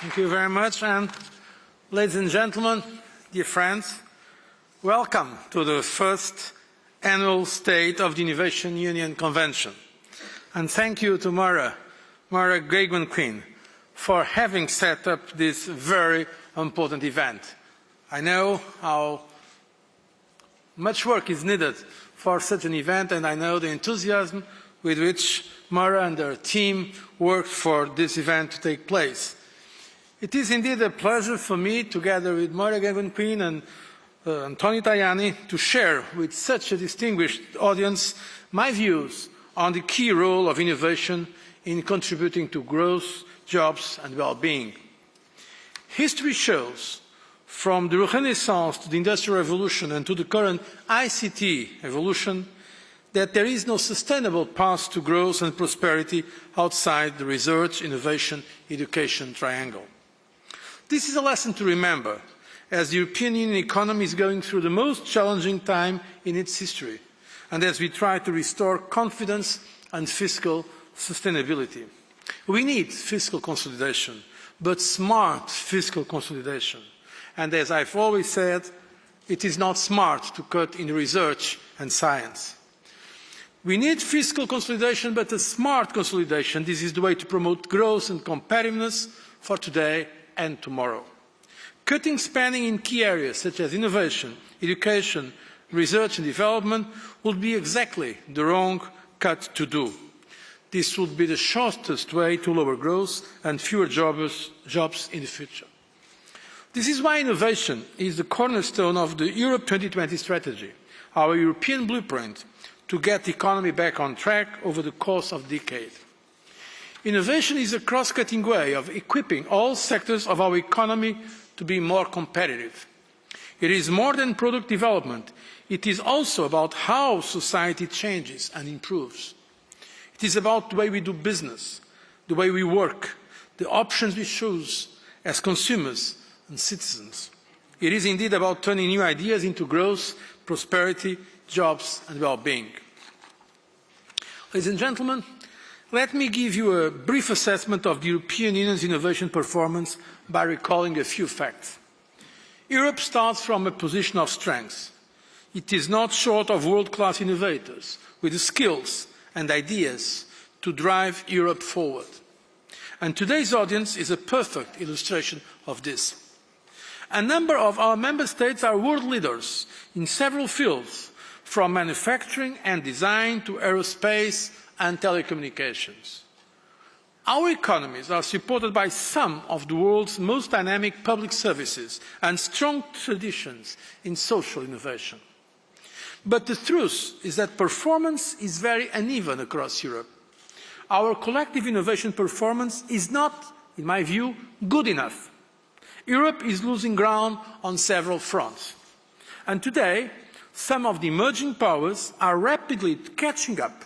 Thank you very much. And ladies and gentlemen, dear friends, welcome to the first annual State of the Innovation Union Convention. And thank you to Mara Gagan-Quinn, for having set up this very important event. I know how much work is needed for such an event, and I know the enthusiasm with which Mara and her team worked for this event to take place. It is indeed a pleasure for me, together with Mara Gagan-Quinn and Antonio Tajani, to share with such a distinguished audience my views on the key role of innovation in contributing to growth, jobs and well-being. History shows, from the Renaissance to the Industrial Revolution and to the current ICT evolution, that there is no sustainable path to growth and prosperity outside the research, innovation, education triangle. This is a lesson to remember, as the European Union economy is going through the most challenging time in its history, and as we try to restore confidence and fiscal sustainability. We need fiscal consolidation, but smart fiscal consolidation. And as I've always said, it is not smart to cut in research and science. We need fiscal consolidation, but a smart consolidation. This is the way to promote growth and competitiveness for today and tomorrow. Cutting spending in key areas such as innovation, education, research and development would be exactly the wrong cut to do. This would be the shortest way to lower growth and fewer jobs in the future. This is why innovation is the cornerstone of the Europe 2020 strategy, our European blueprint to get the economy back on track over the course of the decade. Innovation is a cross-cutting way of equipping all sectors of our economy to be more competitive. It is more than product development. It is also about how society changes and improves. It is about the way we do business, the way we work, the options we choose as consumers and citizens. It is indeed about turning new ideas into growth, prosperity, jobs and well-being. Ladies and gentlemen, let me give you a brief assessment of the European Union's innovation performance by recalling a few facts. Europe starts from a position of strength. It is not short of world-class innovators with the skills and ideas to drive Europe forward. And today's audience is a perfect illustration of this. A number of our member states are world leaders in several fields, from manufacturing and design to aerospace and telecommunications. Our economies are supported by some of the world's most dynamic public services and strong traditions in social innovation. But the truth is that performance is very uneven across Europe. Our collective innovation performance is not, in my view, good enough. Europe is losing ground on several fronts. And today, some of the emerging powers are rapidly catching up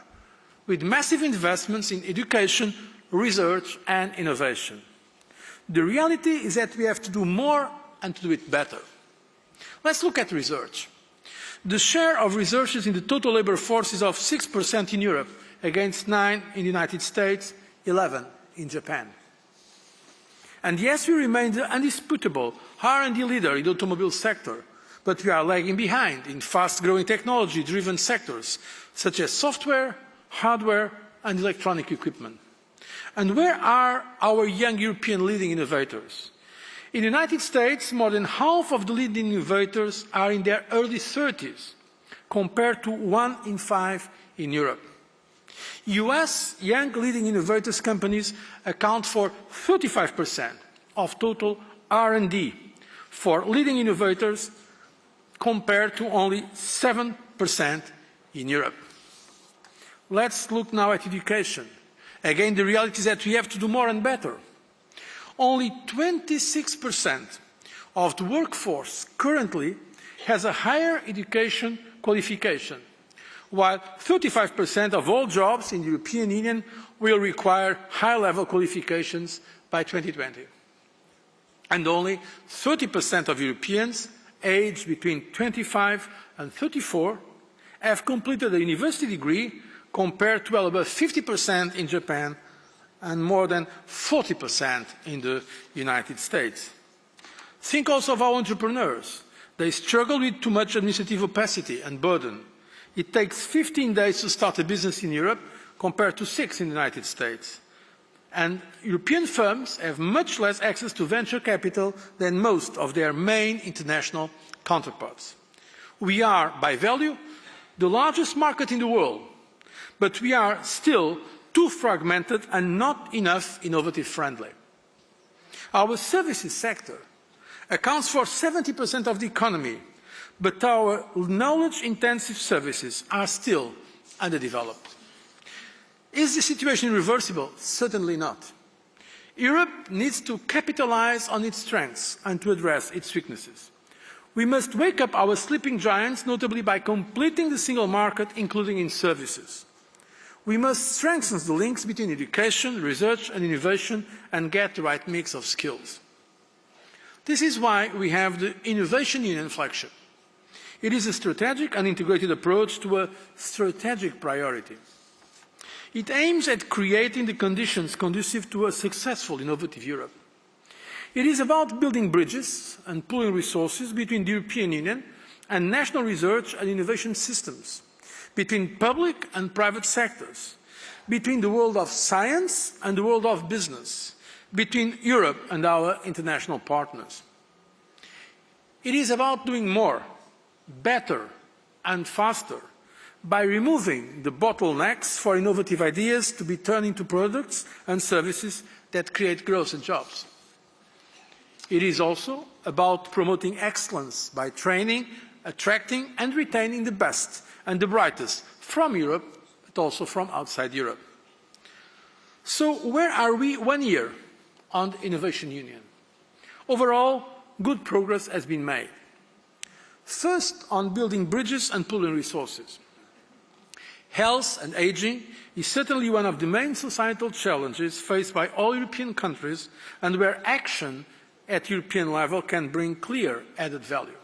with massive investments in education, research and innovation. The reality is that we have to do more and to do it better. Let's look at research. The share of researchers in the total labour force is of 6% in Europe, against 9% in the United States, 11% in Japan. And yes, we remain the undisputable R&D leader in the automobile sector, but we are lagging behind in fast-growing technology-driven sectors, such as software, hardware and electronic equipment. And where are our young European leading innovators? In the United States, more than half of the leading innovators are in their early 30s, compared to 1 in 5 in Europe. US young leading innovators companies account for 35% of total R&D for leading innovators, compared to only 7% in Europe. Let's look now at education. Again, the reality is that we have to do more and better. Only 26% of the workforce currently has a higher education qualification, while 35% of all jobs in the European Union will require high-level qualifications by 2020. And only 30% of Europeans aged between 25 and 34 have completed a university degree, compared to well above 50% in Japan and more than 40% in the United States. Think also of our entrepreneurs. They struggle with too much administrative opacity and burden. It takes 15 days to start a business in Europe compared to 6 in the United States. And European firms have much less access to venture capital than most of their main international counterparts. We are, by value, the largest market in the world, but we are still too fragmented and not enough innovative friendly. Our services sector accounts for 70% of the economy, but our knowledge-intensive services are still underdeveloped. Is the situation reversible? Certainly not. Europe needs to capitalize on its strengths and to address its weaknesses. We must wake up our sleeping giants, notably by completing the single market, including in services. We must strengthen the links between education, research and innovation and get the right mix of skills. This is why we have the Innovation Union flagship. It is a strategic and integrated approach to a strategic priority. It aims at creating the conditions conducive to a successful, innovative Europe. It is about building bridges and pooling resources between the European Union and national research and innovation systems, between public and private sectors, between the world of science and the world of business, between Europe and our international partners. It is about doing more, better and faster, by removing the bottlenecks for innovative ideas to be turned into products and services that create growth and jobs. It is also about promoting excellence by training, attracting and retaining the best and the brightest from Europe, but also from outside Europe. So where are we 1 year on the Innovation Union? Overall, good progress has been made. First, on building bridges and pooling resources. Health and ageing is certainly one of the main societal challenges faced by all European countries and where action at European level can bring clear added value.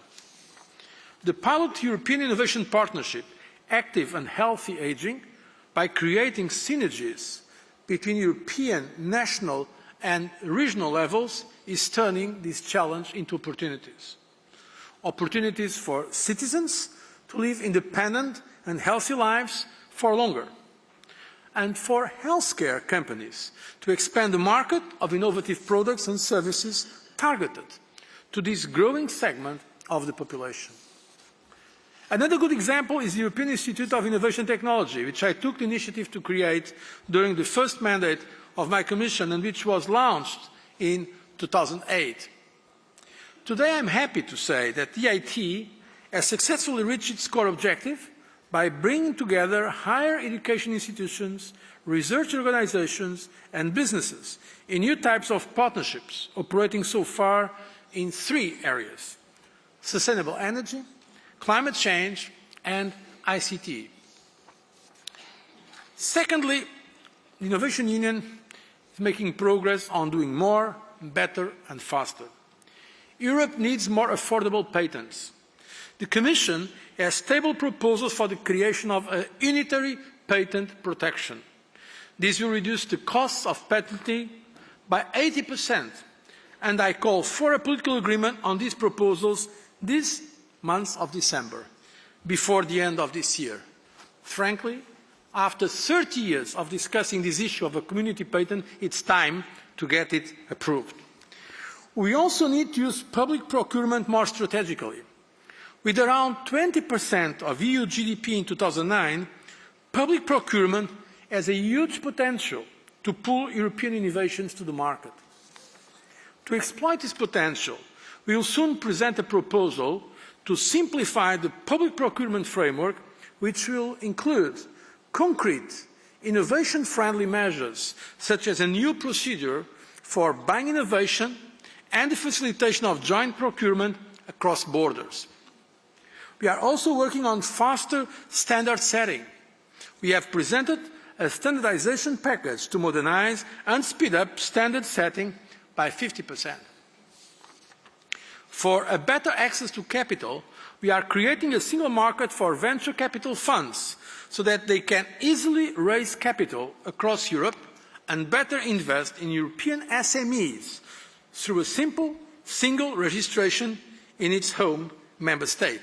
The pilot European Innovation Partnership, Active and Healthy Ageing, by creating synergies between European, national and regional levels, is turning this challenge into opportunities. Opportunities for citizens to live independent and healthy lives for longer, and for healthcare companies to expand the market of innovative products and services targeted to this growing segment of the population. Another good example is the European Institute of Innovation and Technology, which I took the initiative to create during the first mandate of my Commission and which was launched in 2008. Today I am happy to say that the EIT has successfully reached its core objective by bringing together higher education institutions, research organizations and businesses in new types of partnerships, operating so far in 3 areas: sustainable energy, climate change and ICT. Secondly, the Innovation Union is making progress on doing more, better and faster. Europe needs more affordable patents. The Commission has tabled proposals for the creation of a unitary patent protection. This will reduce the costs of patenting by 80%, and I call for a political agreement on these proposals this month of December, before the end of this year. Frankly, after 30 years of discussing this issue of a community patent, it's time to get it approved. We also need to use public procurement more strategically. With around 20% of EU GDP in 2009, public procurement has a huge potential to pull European innovations to the market. To exploit this potential, we will soon present a proposal to simplify the public procurement framework, which will include concrete, innovation-friendly measures, such as a new procedure for buying innovation and the facilitation of joint procurement across borders. We are also working on faster standard setting. We have presented a standardization package to modernize and speed up standard setting by 50%. For a better access to capital, we are creating a single market for venture capital funds so that they can easily raise capital across Europe and better invest in European SMEs through a simple, single registration in its home member state.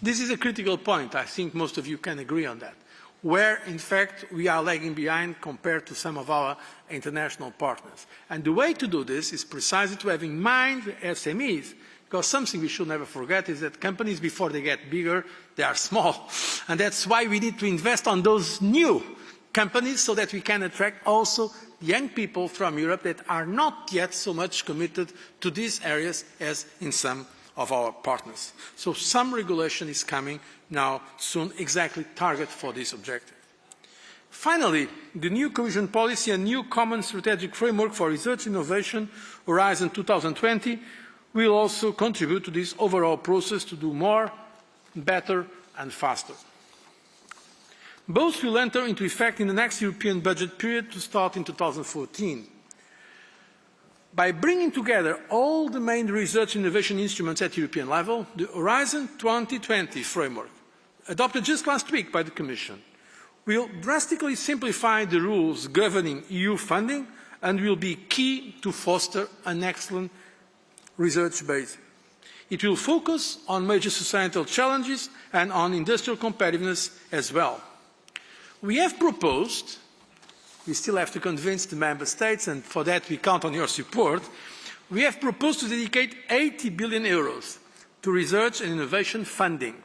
This is a critical point. I think most of you can agree on that, where in fact we are lagging behind compared to some of our international partners. And the way to do this is precisely to have in mind the SMEs, because something we should never forget is that companies, before they get bigger, they are small. And that's why we need to invest on those new companies so that we can attract also young people from Europe that are not yet so much committed to these areas as in some of our partners. So some regulation is coming now soon, exactly targeted for this objective. Finally, the new cohesion policy and new common strategic framework for research innovation, Horizon 2020, will also contribute to this overall process to do more, better and faster. Both will enter into effect in the next European budget period to start in 2014. By bringing together all the main research and innovation instruments at European level, the Horizon 2020 framework, adopted just last week by the Commission, will drastically simplify the rules governing EU funding and will be key to foster an excellent research base. It will focus on major societal challenges and on industrial competitiveness as well. We have proposed, we still have to convince the Member States, and for that we count on your support, we have proposed to dedicate 80 billion euros to research and innovation funding.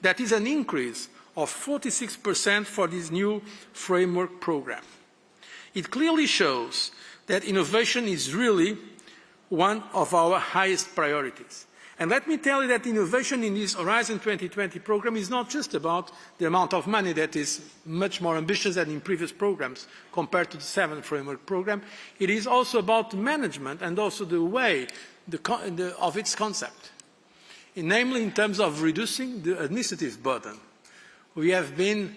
That is an increase of 46% for this new framework programme. It clearly shows that innovation is really one of our highest priorities. And let me tell you that innovation in this Horizon 2020 programme is not just about the amount of money that is much more ambitious than in previous programmes compared to the 7th framework programme. It is also about management and also the way of its concept, namely in terms of reducing the administrative burden. We have been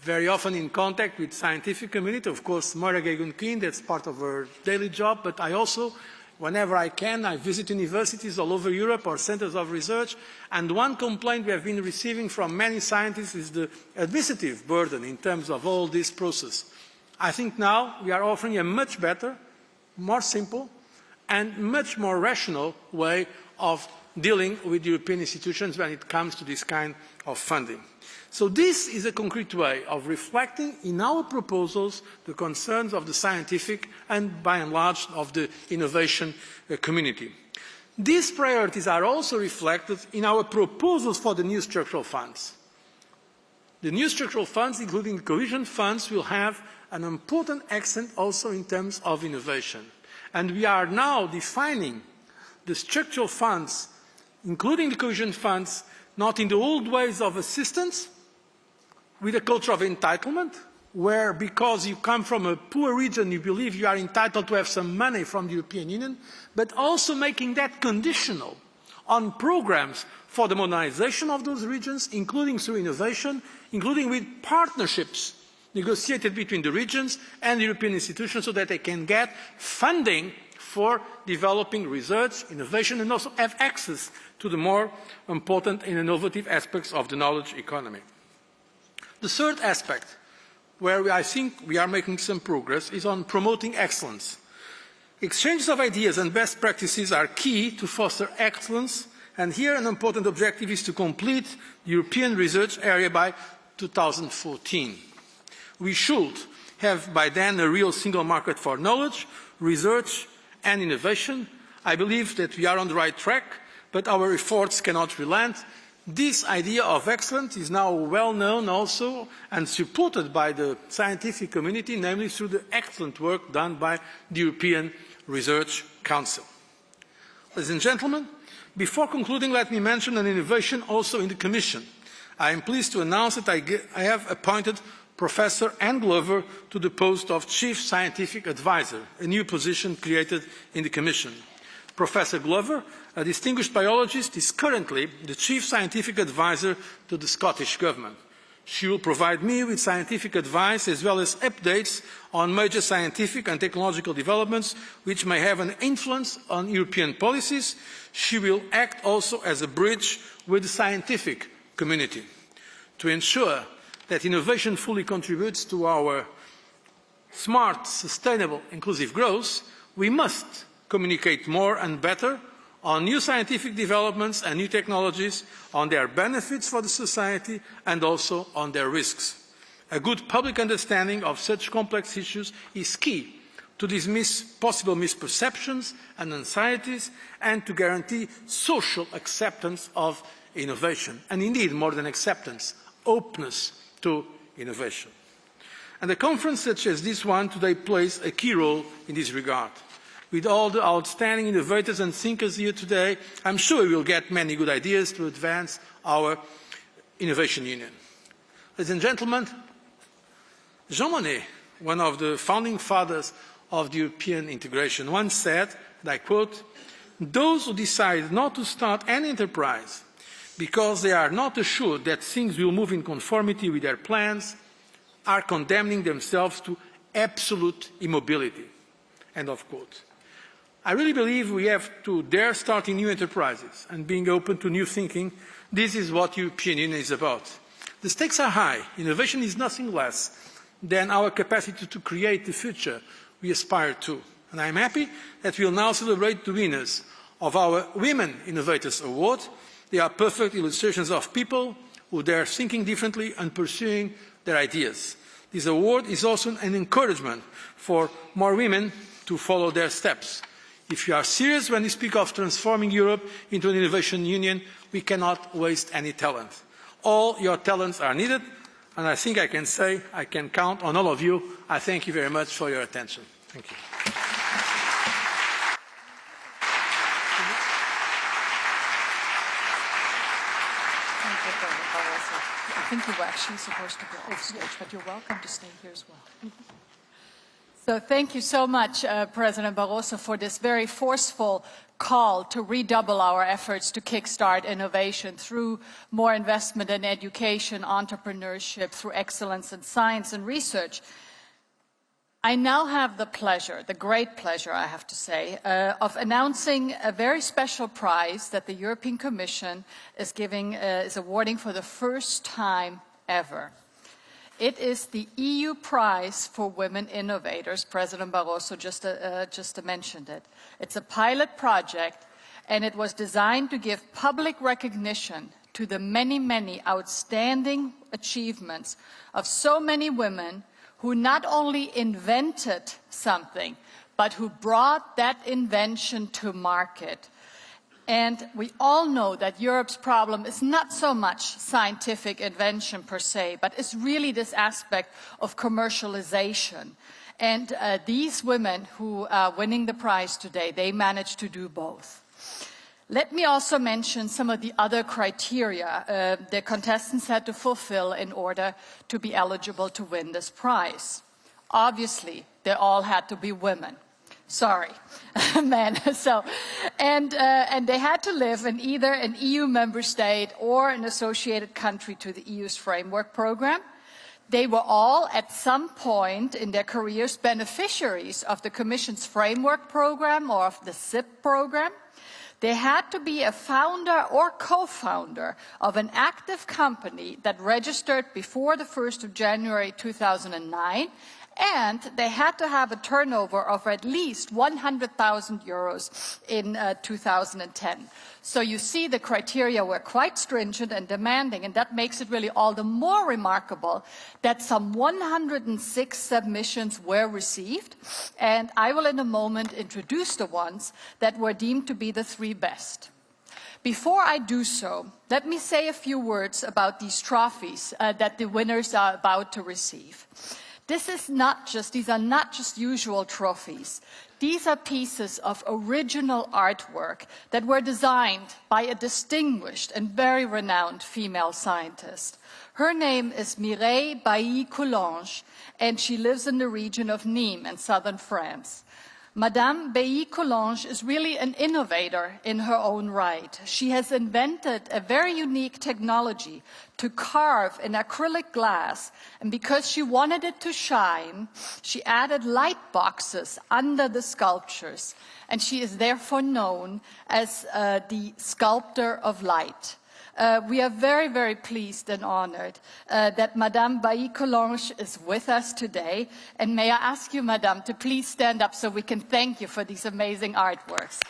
very often in contact with the scientific community. Of course, Moira Geoghegan-Quinn, that's part of her daily job, but I also, whenever I can, I visit universities all over Europe or centres of research, and one complaint we have been receiving from many scientists is the administrative burden in terms of all this process. I think now we are offering a much better, more simple, and much more rational way of dealing with European institutions when it comes to this kind of funding. So this is a concrete way of reflecting in our proposals the concerns of the scientific and, by and large, of the innovation community. These priorities are also reflected in our proposals for the new structural funds. The new structural funds, including the cohesion funds, will have an important accent also in terms of innovation. And we are now defining the structural funds, including the cohesion funds, not in the old ways of assistance, with a culture of entitlement, where because you come from a poor region, you believe you are entitled to have some money from the European Union, but also making that conditional on programs for the modernisation of those regions, including through innovation, including with partnerships negotiated between the regions and the European institutions so that they can get funding for developing research, innovation, and also have access to the more important and innovative aspects of the knowledge economy. The third aspect, where I think we are making some progress, is on promoting excellence. Exchanges of ideas and best practices are key to foster excellence, and here an important objective is to complete the European research area by 2014. We should have by then a real single market for knowledge, research and innovation. I believe that we are on the right track, but our efforts cannot relent. This idea of excellence is now well known also and supported by the scientific community, namely through the excellent work done by the European Research Council. Ladies and gentlemen, before concluding, let me mention an innovation also in the Commission. I am pleased to announce that I have appointed Professor Anne Glover to the post of Chief Scientific Advisor, a new position created in the Commission. Professor Glover, a distinguished biologist, is currently the Chief Scientific Advisor to the Scottish Government. She will provide me with scientific advice as well as updates on major scientific and technological developments which may have an influence on European policies. She will act also as a bridge with the scientific community to ensure that innovation fully contributes to our smart, sustainable, inclusive growth, we must communicate more and better on new scientific developments and new technologies, on their benefits for the society and also on their risks. A good public understanding of such complex issues is key to dismiss possible misperceptions and anxieties and to guarantee social acceptance of innovation. And indeed, more than acceptance, openness to innovation. And a conference such as this one today plays a key role in this regard. With all the outstanding innovators and thinkers here today, I'm sure we will get many good ideas to advance our innovation union. Ladies and gentlemen, Jean Monnet, one of the founding fathers of the European integration, once said, and I quote, "Those who decide not to start any enterprise because they are not assured that things will move in conformity with their plans are condemning themselves to absolute immobility." End of quote. I really believe we have to dare starting new enterprises and being open to new thinking. This is what the European Union is about. The stakes are high. Innovation is nothing less than our capacity to create the future we aspire to. And I am happy that we will now celebrate the winners of our Women Innovators Award. They are perfect illustrations of people who dare thinking differently and pursuing their ideas. This award is also an encouragement for more women to follow their steps. If you are serious when you speak of transforming Europe into an innovation union, we cannot waste any talent. All your talents are needed, and I think I can say I can count on all of you. I thank you very much for your attention. Thank you. I think you were actually supposed to go off stage, but you're welcome to stay here as well. So thank you so much, President Barroso, for this very forceful call to redouble our efforts to kickstart innovation through more investment in education, entrepreneurship, through excellence in science and research. I now have the pleasure, the great pleasure, I have to say, of announcing a very special prize that the European Commission is awarding for the first time ever. It is the EU Prize for Women Innovators. President Barroso just mentioned it. It's a pilot project, and it was designed to give public recognition to the many, many outstanding achievements of so many women who not only invented something, but who brought that invention to market. And we all know that Europe's problem is not so much scientific invention per se, but it's really this aspect of commercialization. And these women who are winning the prize today, they managed to do both. Let me also mention some of the other criteria the contestants had to fulfill in order to be eligible to win this prize. Obviously, they all had to be women. Sorry, men. And they had to live in either an EU member state or an associated country to the EU's framework program. They were all, at some point in their careers, beneficiaries of the Commission's framework program or of the SIP program. They had to be a founder or co-founder of an active company that registered before the 1st of January 2009, and they had to have a turnover of at least 100,000 euros in 2010. So you see the criteria were quite stringent and demanding, and that makes it really all the more remarkable that some 106 submissions were received, and I will in a moment introduce the ones that were deemed to be the 3 best. Before I do so, let me say a few words about these trophies that the winners are about to receive. These are not just usual trophies. These are pieces of original artwork that were designed by a distinguished and very renowned female scientist. Her name is Mireille Bailly-Coulange, and she lives in the region of Nîmes in southern France. Madame Bailly-Coulange is really an innovator in her own right. She has invented a very unique technology to carve in acrylic glass, and because she wanted it to shine, she added light boxes under the sculptures, and she is therefore known as the sculptor of light. We are very, very pleased and honored that Madame Bailly-Collonges is with us today. And may I ask you, Madame, to please stand up so we can thank you for these amazing artworks.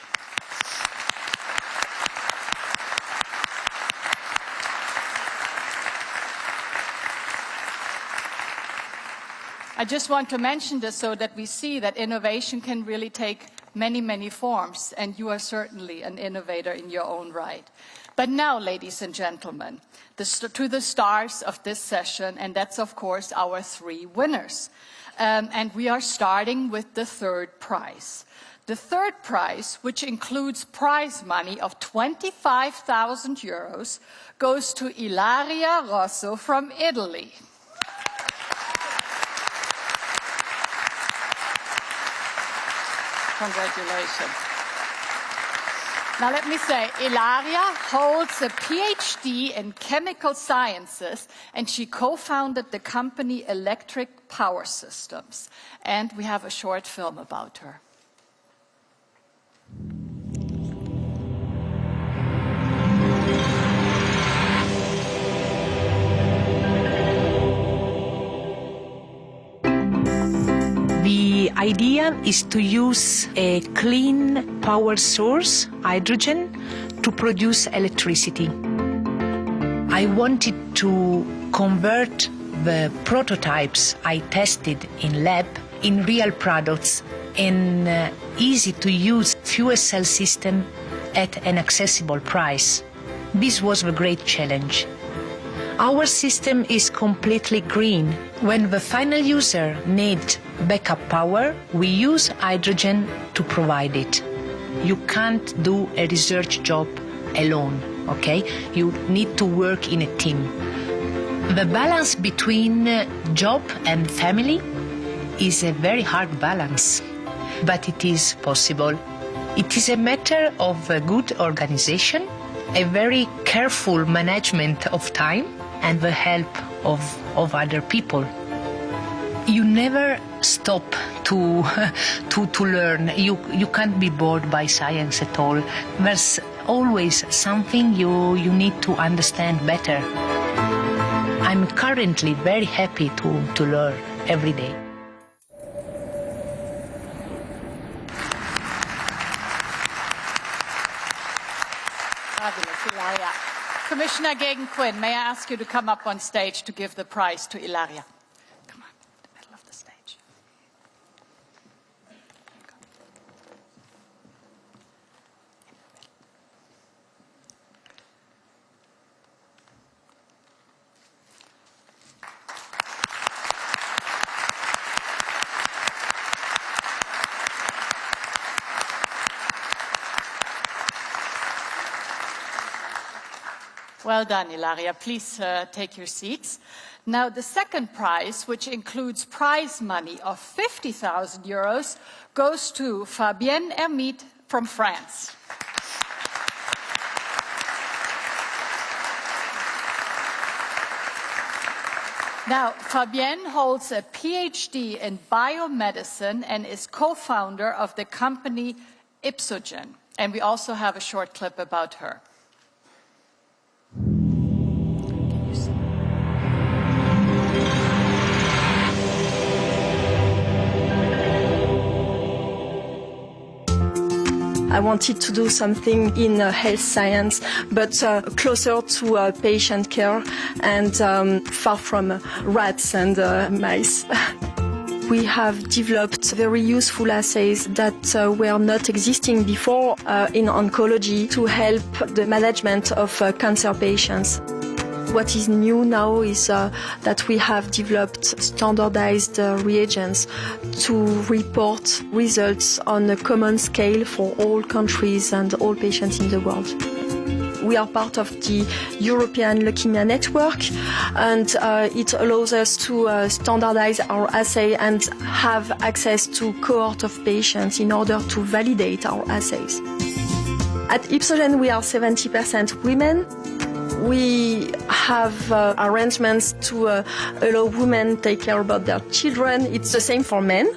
I just want to mention this so that we see that innovation can really take many, many forms, and you are certainly an innovator in your own right. But now, ladies and gentlemen, to the stars of this session, and that's, of course, our 3 winners. And we are starting with the third prize. The third prize, which includes prize money of 25,000 euros, goes to Ilaria Rosso from Italy. Congratulations. Now let me say, Ilaria holds a PhD in chemical sciences, and she co-founded the company Electric Power Systems. And we have a short film about her. The idea is to use a clean power source, hydrogen, to produce electricity. I wanted to convert the prototypes I tested in lab in real products in easy-to-use fuel cell system at an accessible price. This was the great challenge. Our system is completely green. When the final user needs backup power, we use hydrogen to provide it. You can't do a research job alone, okay? You need to work in a team. The balance between job and family is a very hard balance, but it is possible. It is a matter of a good organization, a very careful management of time, and the help of other people. You never stop to learn. You can't be bored by science at all. There's always something you need to understand better. I'm currently very happy to learn every day. Fabulous, Ilaria. Commissioner Geoghegan-Quinn, may I ask you to come up on stage to give the prize to Ilaria? Come on, in the middle of the stage. Well done, Ilaria. Please take your seats. Now, the second prize, which includes prize money of 50,000 euros, goes to Fabienne Hermite from France. Now, Fabienne holds a PhD in biomedicine and is co-founder of the company Ipsogen. And we also have a short clip about her. I wanted to do something in health science, but closer to patient care and far from rats and mice. We have developed very useful assays that were not existing before in oncology to help the management of cancer patients. What is new now is that we have developed standardized reagents to report results on a common scale for all countries and all patients in the world. We are part of the European Leukemia Network, and it allows us to standardize our assay and have access to cohort of patients in order to validate our assays. At Ipsogen, we are 70% women. We have arrangements to allow women take care about their children. It's the same for men.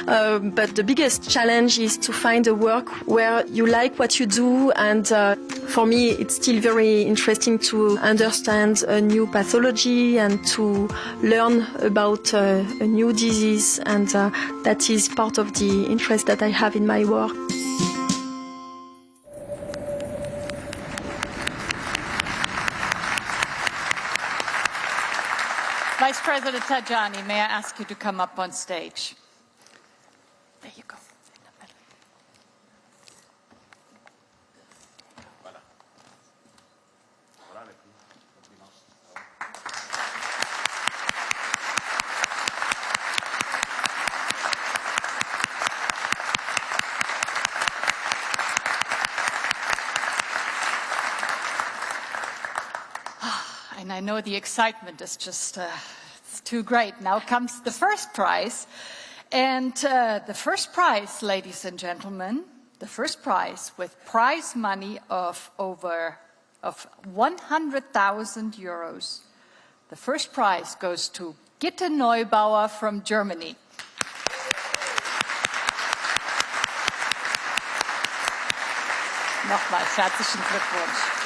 But the biggest challenge is to find a work where you like what you do. And for me, it's still very interesting to understand a new pathology and to learn about a new disease. And that is part of the interest that I have in my work. Vice President Tajani, may I ask you to come up on stage? There you go. And I know the excitement is just it's too great. Now comes the first prize. And the first prize, ladies and gentlemen, the first prize with prize money of over 100,000 euros. The first prize goes to Gitte Neubauer from Germany. Nochmals herzlichen Glückwunsch.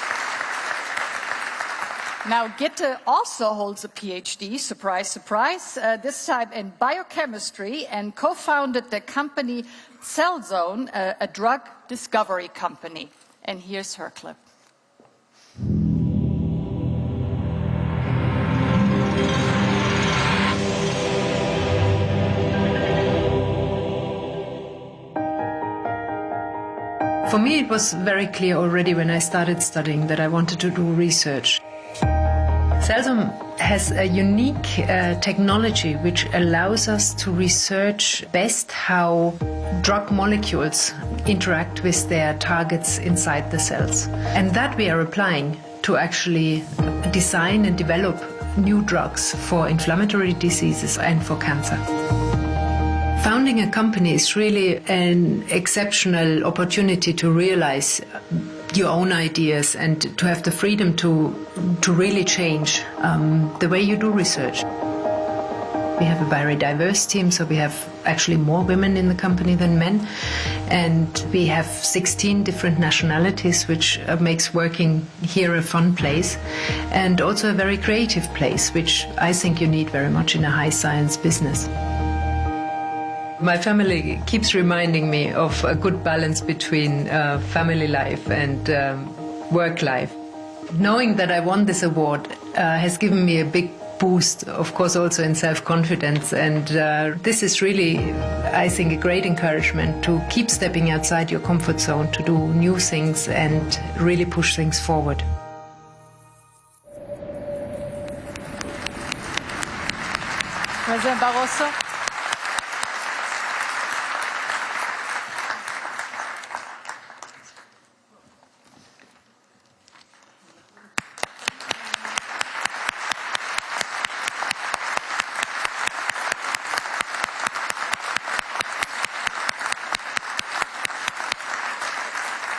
Now, Gitte also holds a PhD, surprise, surprise, this time in biochemistry, and co-founded the company CellZone, a drug discovery company. And here's her clip. For me, it was very clear already when I started studying that I wanted to do research. CellZone has a unique technology which allows us to research best how drug molecules interact with their targets inside the cells. And that we are applying to actually design and develop new drugs for inflammatory diseases and for cancer. Founding a company is really an exceptional opportunity to realize your own ideas and to have the freedom to really change the way you do research. We have a very diverse team, so we have actually more women in the company than men, and we have 16 different nationalities, which makes working here a fun place, and also a very creative place, which I think you need very much in a high science business. My family keeps reminding me of a good balance between family life and work life. Knowing that I won this award has given me a big boost, of course, also in self-confidence. And this is really, I think, a great encouragement to keep stepping outside your comfort zone, to do new things and really push things forward. President Barroso.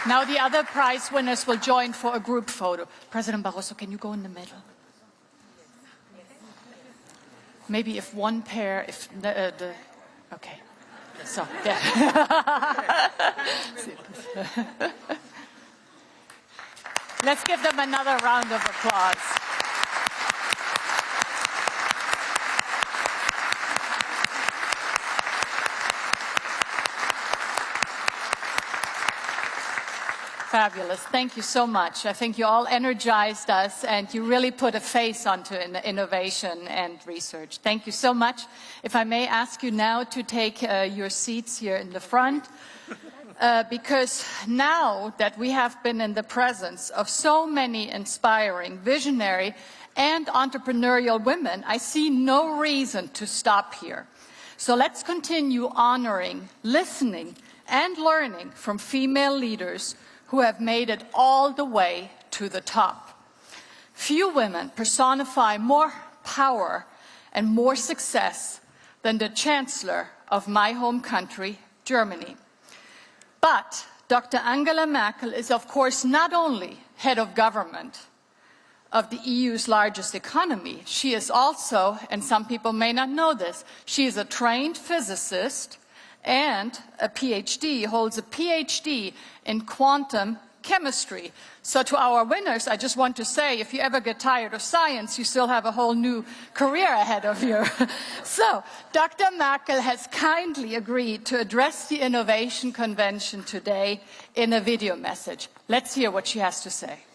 Now the other prize winners will join for a group photo. President Barroso, can you go in the middle? Maybe if one pair, if okay. So, yeah. Let's give them another round of applause. Fabulous. Thank you so much. I think you all energized us and you really put a face onto innovation and research. Thank you so much. If I may ask you now to take your seats here in the front, because now that we have been in the presence of so many inspiring, visionary, and entrepreneurial women, I see no reason to stop here. So let's continue honoring, listening, and learning from female leaders who have made it all the way to the top. Few women personify more power and more success than the Chancellor of my home country, Germany. But Dr. Angela Merkel is, of course, not only head of government, of the EU's largest economy. She is also, and some people may not know this, she is a trained physicist and a PhD, holds a PhD in quantum chemistry. So to our winners, I just want to say, if you ever get tired of science, you still have a whole new career ahead of you. So Dr. Merkel has kindly agreed to address the Innovation Convention today in a video message. Let's hear what she has to say.